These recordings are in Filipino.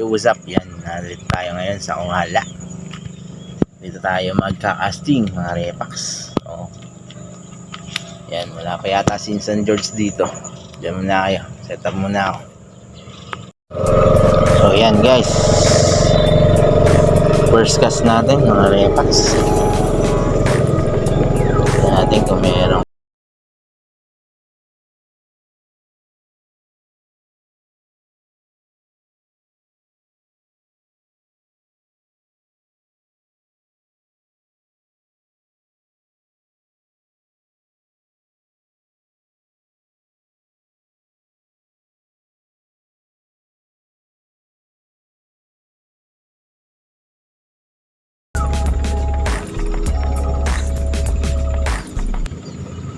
pakiusap. Yan, nandito tayo ngayon sa Kohala. Dito tayo magka-casting mga repax. Oh. Yan, wala pa yata si San George dito. Diyan muna kayo, set up muna ako. So yan guys, first cast natin mga repax. Tignan natin kung merong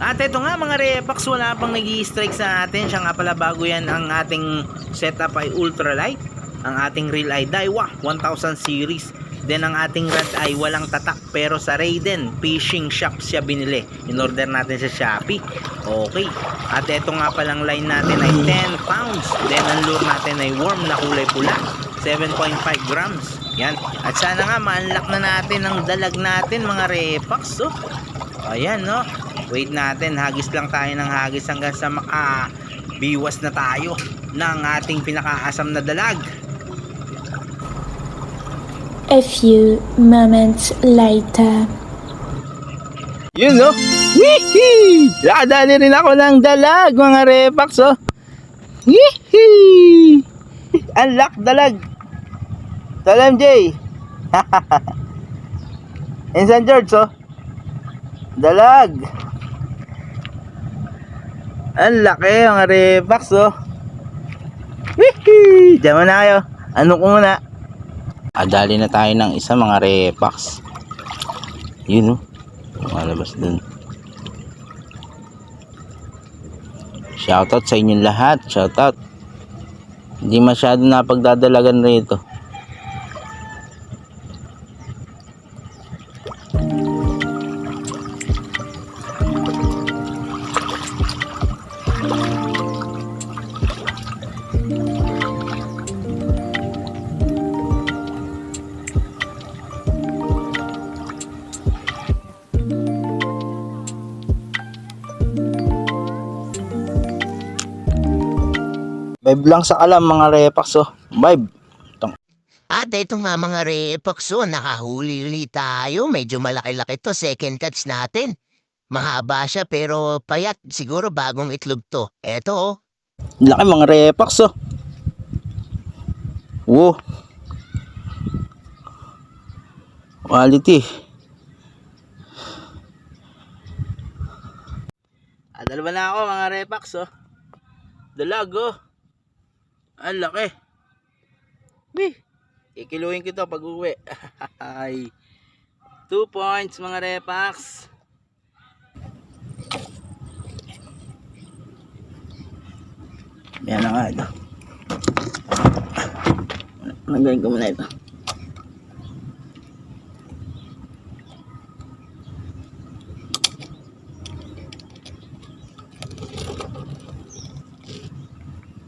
at ito nga mga repax, wala pang nag-i-strike sa atin. Siya nga pala, bago yan ang ating setup ay ultralight. Ang ating real eye Daiwa 1000 series. Then ang ating rod ay walang tatak, pero sa Raiden fishing shop siya binili. In-order natin sa Shopee. Okay. At ito nga palang line natin ay 10 pounds. Then ang lure natin ay worm na kulay pula, 7.5 grams. Yan. At sana nga ma-unlock na natin ang dalag natin mga repax. Oh. Ayan, no. Wait natin, hagis lang tayo ng hagis hanggang sa makabiwas na tayo ng ating pinakaasam na dalag. A few moments later. Yun, no? Wee-hee! Nakadali rin ako ng dalag mga repax, oh. Wee-hee! Unlock dalag. Salam J. In San George, oh. Dalag. Ang laki mga repax, oh. Wihee! Diyan muna kayo. Ano ko muna? Adali na tayo ng isa mga repax. Yun, oh. Malabas dun. Shoutout sa inyong lahat. Shoutout. Hindi masyado napagdadalagan rito. Vibe lang sa kalam mga repax, oh. Vibe. At ito nga mga repax, oh, nakahuli ulit tayo. Medyo malaki-laki to, second catch natin. Mahaba siya pero payat, siguro bagong itlog to. Eto, oh. Laki mga repax, oh. Wow. Quality. Dalawa na ako mga repax, oh. Dalag, oh. Ang laki. Wih. Ikiluhin ko ito pag uwi. 2 points mga repax. Yan na nga ito. Nagayin ko muna ito.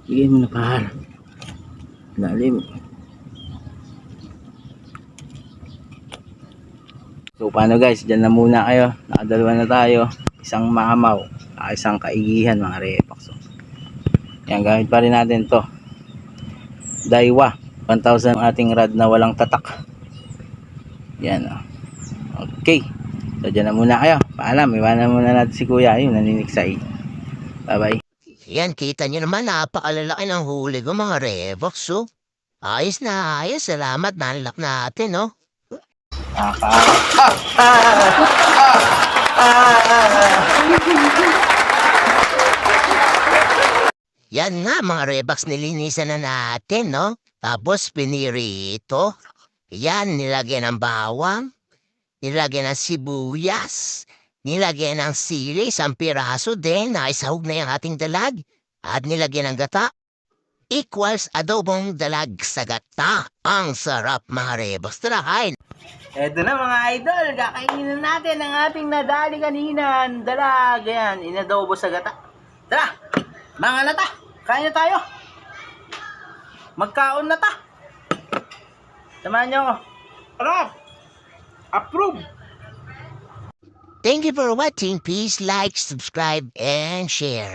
Bigay mo na pahal. Lalim. So paano guys, dyan na muna kayo. Nakadalawa na tayo. Isang mahamaw, isang kaigihan mga repax. Yan, gamit pa rin natin to Daiwa 1000 ating rod na walang tatak. Yan, oh. Okay. So dyan na muna kayo. Paalam, iwanan muna natin si kuya. Ayun, naniniksay. Bye bye. Yan, kita nyo naman, napakalalaki ng huli ko mga repax, oh. Ayos na ayos, salamat, nanlak natin, oh. Yan nga mga repax, nilinisan na natin, no? Tapos pinirito. Yan, nilagyan ng bawang, nilagyan ng sibuyas, nilagyan ng sili, isang piraso din, naisahog na yung ating dalag. At nilagyan ng gata, equals adobong dalag sa gata. Ang sarap mga repax, tara kain. Eto na mga idol, kakainin na natin ang ating nadali kanina. Dalag, yan, inadobo sa gata. Tara, mga nata, kain na tayo. Magkaon na ta. Samahan nyo ako. Sarap! Approve! Thank you for watching. Please like, subscribe, and share.